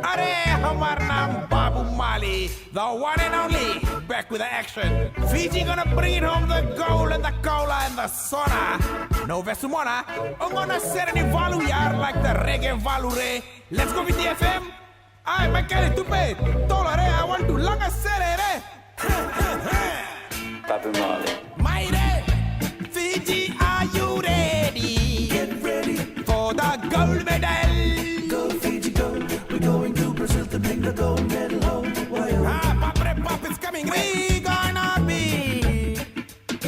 Arey, hamar naam Babu Mali, the one and only, back with the action. Fiji gonna bring it home, the gold and the cola and the sauna. No Vesumona, I'm gonna set any value yard like the reggae value. Let's go with the FM. Ay, my carry to pay. Tolare, I want to langa serere. Babu Mali. Maire, Fiji, are you ready? Get ready, For the gold medal. go Fiji, go. We're going to Brazil to bring the gold medal home. Why, oh. Pop, pop, it's coming. We gonna be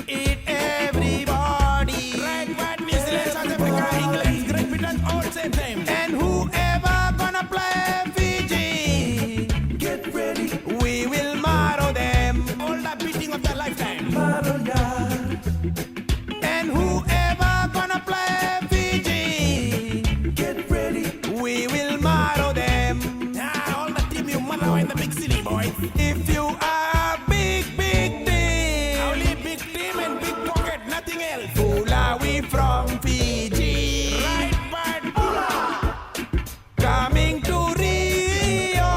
it everybody. Right, right, New Zealand, South Africa, England, Great Britain, all same time. And whoever gonna play Fiji, Get ready, we will motto them. All the beating of their lifetime. Battle Yard. And whoever gonna play Fiji, Get ready, we will motto them. All the team you mother in the big city, boy. If you are big, big team, only big team and big pocket, nothing else. Fula, we from Fiji. Right, but coming to Rio.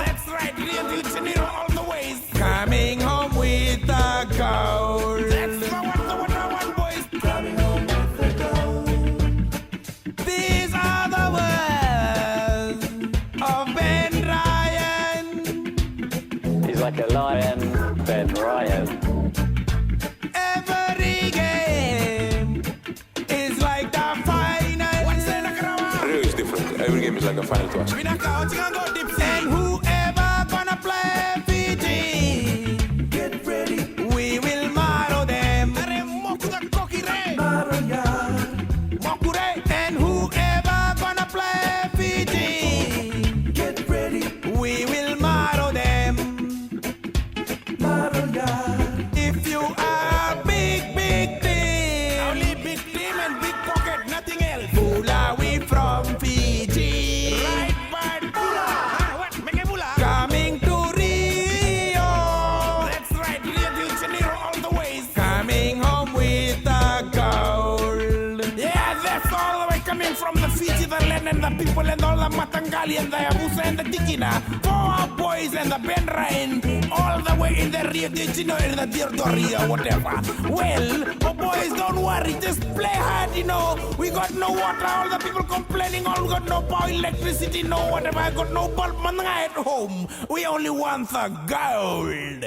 That's right, Rio de Janeiro all the ways. Coming home with the gold. That's the one, boys. coming home with the gold. These are the words of Ben Ryan. He's like a lion, Ben Ryan. Every game is like the final. What's the Nakarama? Rio is different. Every game is like a final to us. We knock out, you can go deep. And whoever gonna play Fiji, Get ready, we will motto them. Are moku da koki re. Battle Yard. Moku re. And whoever gonna play Fiji, Get ready, we will motto them. Battle Yard. If you are big, big team, only big team and big pocket, nothing else. Fula, we from Fiji. Right, but what? Make a fula. Coming to Rio. That's right, Rio de Janeiro all the ways. Coming home with the gold. Yeah, that's all the way coming from the Fiji, the land and the people and all the Matangali and the Abusa and the Tikina. For our boys and the Benrain, all the way in the Rio de Janeiro and the Rio, whatever. Well, oh boys, don't worry, just play hard, you know. We got no water, all the people complaining, all we got no power, electricity, no whatever. I got no bulb, man, at home. We only want the gold.